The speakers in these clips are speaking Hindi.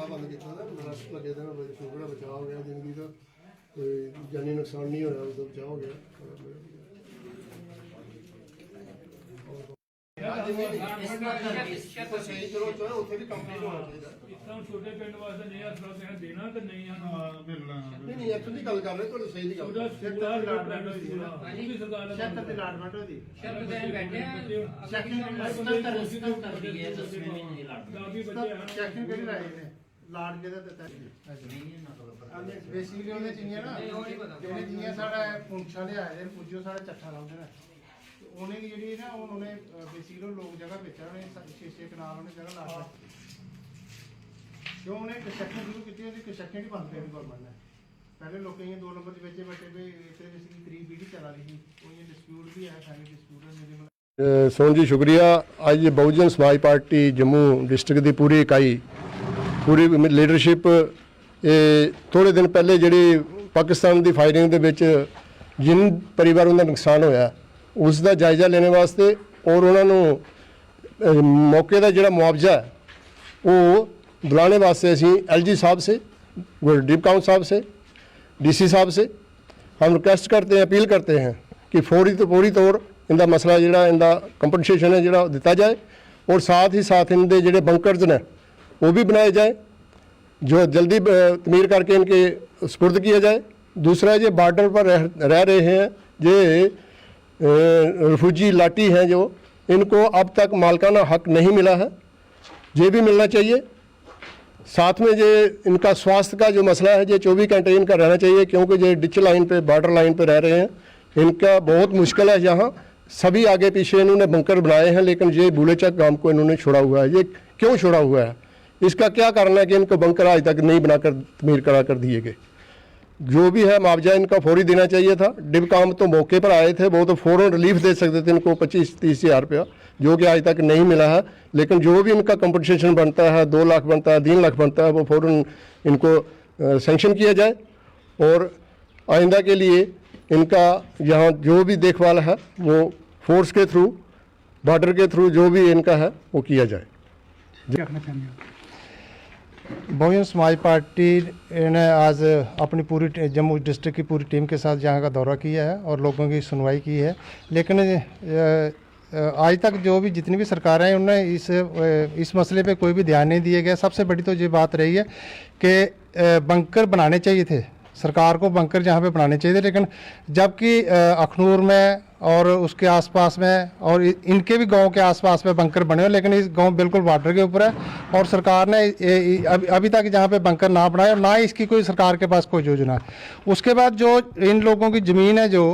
बंद किया रस्ट लगे थे शुक्र है बचाव हो गया जिंदगी का कोई जानी नुकसान नहीं होया उसका बचाव हो गया छोटे पिंड वास्ते नहीं हस्पताल देना तो नहीं नहीं एक्चुअली गल कर रहे थोड़ी सही दी गल लाड के बेसिकली ਉਹਦੇ ਚ ਨਾ ਜਿਹੜੇ ਜੀਆਂ ਸਾਡਾ ਪੁੰਛਾ ਲਿਆਏ ਪੁੱਜੋ ਸਾਡਾ ਚੱਠਾ ਲਾਉਂਦੇ ਨੇ ਉਹਨੇ ਦੀ ਜਿਹੜੀ ਨਾ ਉਹਨੇ बेसिकली ਲੋਕ ਜਗ੍ਹਾ ਵੇਚਿਆ ਉਹਨੇ 6-6 ਕਨਾਲ ਉਹਨੇ ਜਗ੍ਹਾ ਲਾ ਦਿੱਤੀ ਕਿਉਂ ਉਹਨੇ ਕੰਸਟਰਕਸ਼ਨ ਸ਼ੁਰੂ ਕੀਤੀ ਉਹਦੀ ਕੰਸਟਰਕਸ਼ਨ ਹੀ ਬੰਦ ਕਰੀ ਗਵਰਨਮੈਂਟ ਨੇ ਪਹਿਲੇ ਲੋਕਾਂ ਇਹ 2 ਨੰਬਰ ਦੇ ਵਿੱਚ ਬੈਠੇ ਵੀ ਇੱਥੇ बेसिकली ਕਰੀਬ ਵੀਡੀ ਚਲਾ ਰਹੀ ਸੀ ਉਹ ਇਹ ਡਿਸਪਿਊਟ ਵੀ ਹੈ ਫੈਮਿਲੀ ਡਿਸਪਿਊਟ ਮੇਰੇ सोन जी शुक्रिया। अज बहुजन समाज पार्टी जम्मू डिस्ट्रिक्ट की पूरी इकाई पूरी लीडरशिप थोड़े दिन पहले जी पाकिस्तान की फायरिंग के जिन परिवारों का नुकसान होया उसका जायजा लेने वास्ते और उन्होंने मौके का जोड़ा मुआवजा है वो बुलाने वास्ते असी LG साहब से डिप काउंट साहब से DC साहब से हम रिक्वेस्ट करते हैं अपील करते हैं कि फौरी तौर इनका मसला जोड़ा इनका कंपनसेशन है जोड़ा दिता जाए और साथ ही साथ इनके जोड़े बंकर्स ने वो भी बनाए जाए जो जल्दी तमीर करके इनके सुपुर्द किया जाए। दूसरा ये बॉर्डर पर रह रहे हैं ये रिफ्यूजी लाठी हैं जो इनको अब तक मालकाना हक नहीं मिला है, ये भी मिलना चाहिए। साथ में ये इनका स्वास्थ्य का जो मसला है ये 24 घंटे इनका रहना चाहिए क्योंकि ये डिच लाइन पे बॉर्डर लाइन पे रह रहे हैं, इनका बहुत मुश्किल है। यहाँ सभी आगे पीछे इन्होंने बंकर बनाए हैं लेकिन ये बूलेचक गांव को इन्होंने छोड़ा हुआ है। ये क्यों छोड़ा हुआ है, इसका क्या कारण है कि इनको बंकर आज तक नहीं बनाकर तमीर करा कर दिए गए। जो भी है मुआवजा इनका फौरी देना चाहिए था। डिब काम तो मौके पर आए थे, वो तो फ़ौरन रिलीफ दे सकते थे इनको 25-30 हज़ार रुपया, जो कि आज तक नहीं मिला है। लेकिन जो भी इनका कंपनसेशन बनता है 2 लाख बनता है 3 लाख बनता है वो फ़ौरन इनको सेंक्शन किया जाए और आइंदा के लिए इनका यहाँ जो भी देखभाल है वो फोर्स के थ्रू बॉर्डर के थ्रू जो भी इनका है वो किया जाए। बहुजन समाज पार्टी ने आज अपनी पूरी जम्मू डिस्ट्रिक्ट की पूरी टीम के साथ यहाँ का दौरा किया है और लोगों की सुनवाई की है। लेकिन आज तक जो भी जितनी भी सरकारें हैं उन्होंने इस मसले पे कोई भी ध्यान नहीं दिया गया। सबसे बड़ी तो ये बात रही है कि बंकर बनाने चाहिए थे, सरकार को बंकर जहाँ पे बनाने चाहिए थे, लेकिन जबकि अखनूर में और उसके आसपास में और इनके भी गांव के आसपास में बंकर बने हुए, लेकिन इस गांव बिल्कुल बॉर्डर के ऊपर है और सरकार ने अभी तक जहाँ पे बंकर ना बनाए और ना ही इसकी कोई सरकार के पास कोई योजना है। उसके बाद जो इन लोगों की ज़मीन है जो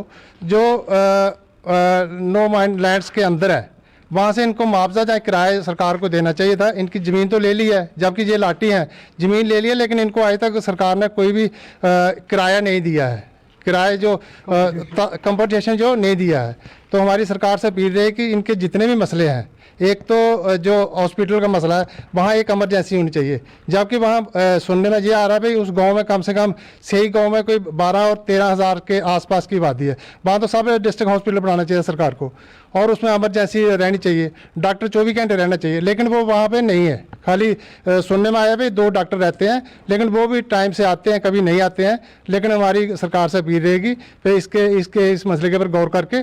नो माइंड लैंड्स के अंदर है, वहाँ से इनको मुआवजा चाहे किराए सरकार को देना चाहिए था। इनकी ज़मीन तो ले ली है, जबकि ये लाठी हैं, ज़मीन ले ली है, लेकिन इनको आज तक सरकार ने कोई भी किराया नहीं दिया है, किराए जो कंपनसेशन जो नहीं दिया है। तो हमारी सरकार से अपील रही कि इनके जितने भी मसले हैं, एक तो जो हॉस्पिटल का मसला है वहाँ एक इमरजेंसी होनी चाहिए, जबकि वहाँ सुनने में ये आ रहा है भाई उस गांव में कम से कम सही गांव में कोई 12 और 13 हज़ार के आसपास की आबादी है। वहाँ तो सब डिस्ट्रिक्ट हॉस्पिटल बनाना चाहिए सरकार को और उसमें इमरजेंसी रहनी चाहिए, डॉक्टर 24 घंटे रहना चाहिए, लेकिन वो वहाँ पर नहीं है। खाली सुनने में आया भाई 2 डॉक्टर रहते हैं, लेकिन वो भी टाइम से आते हैं, कभी नहीं आते हैं। लेकिन हमारी सरकार से अपील रहेगी फिर इस मसले के ऊपर गौर करके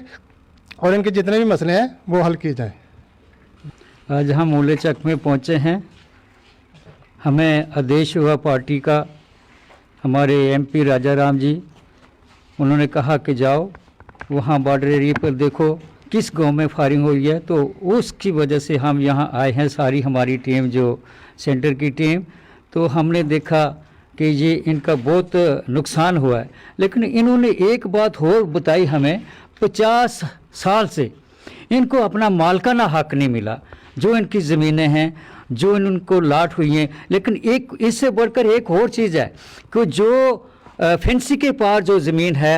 और इनके जितने भी मसले हैं वो हल किए जाएँ। आज हम मूलेचक में पहुंचे हैं। हमें आदेश हुआ पार्टी का, हमारे MP राजा राम जी, उन्होंने कहा कि जाओ वहाँ बॉर्डर एरिया पर देखो किस गांव में फायरिंग हुई है। तो उसकी वजह से हम यहाँ आए हैं, सारी हमारी टीम जो सेंटर की टीम। तो हमने देखा कि ये इनका बहुत नुकसान हुआ है, लेकिन इन्होंने एक बात और बताई हमें, 50 साल से इनको अपना मालकाना हक नहीं मिला। जो इनकी ज़मीनें हैं जो उनको लाट हुई हैं। लेकिन एक इससे बढ़कर एक और चीज़ है कि जो फेंसी के पार जो ज़मीन है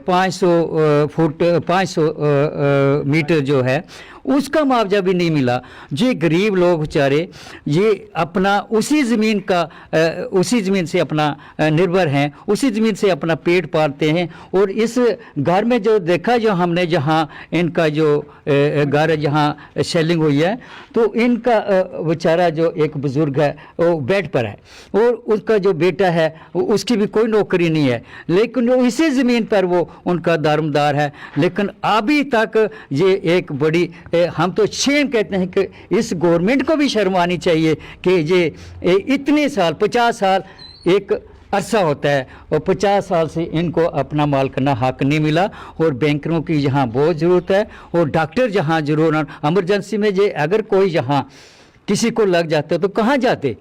500 फुट 500 मीटर जो है उसका मुआवजा भी नहीं मिला। जो गरीब लोग बेचारे ये अपना उसी ज़मीन से अपना निर्भर हैं, उसी ज़मीन से अपना पेट पालते हैं। और इस घर में जो देखा जो हमने जहाँ इनका जो घर जहाँ शेलिंग हुई है तो इनका बेचारा जो एक बुज़ुर्ग है वो बेड पर है और उसका जो बेटा है उसकी भी कोई नौकरी नहीं है, लेकिन वो इसी ज़मीन पर वो उनका दारोमदार है। लेकिन अभी तक ये एक बड़ी हम तो शेम कहते हैं कि इस गवर्नमेंट को भी शर्म आनी चाहिए कि ये इतने साल 50 साल एक अरसा होता है और 50 साल से इनको अपना मालिकाना हक नहीं मिला। और बैंकरों की यहाँ बहुत ज़रूरत है और डॉक्टर जहाँ जरूर एमरजेंसी में जे अगर कोई यहाँ किसी को लग जाता तो कहाँ जाते?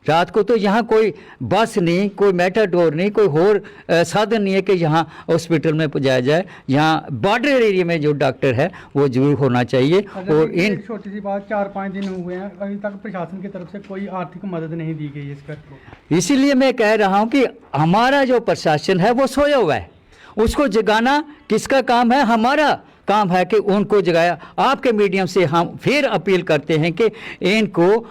रात को तो यहाँ कोई बस नहीं, कोई मेटाडोर नहीं, कोई और साधन नहीं है कि यहाँ हॉस्पिटल में पहुँचाया जाए। यहाँ बॉर्डर एरिया में जो डॉक्टर है वो जरूर होना चाहिए। और इन छोटी सी बात 4-5 दिन हुए हैं, अभी तक प्रशासन की तरफ से कोई आर्थिक मदद नहीं दी गई इस घर को। इसीलिए मैं कह रहा हूँ कि हमारा जो प्रशासन है वो सोया हुआ है, उसको जगाना किसका काम है? हमारा काम है कि उनको जगाया। आपके मीडियम से हम फिर अपील करते हैं कि इनको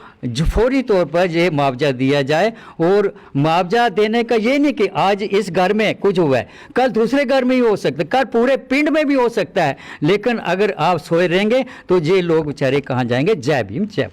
फौरी तौर पर ये मुआवजा दिया जाए। और मुआवजा देने का ये नहीं कि आज इस घर में कुछ हुआ है, कल दूसरे घर में ही हो सकता है, कल पूरे पिंड में भी हो सकता है। लेकिन अगर आप सोए रहेंगे तो ये लोग बेचारे कहाँ जाएंगे? जय भीम, जय।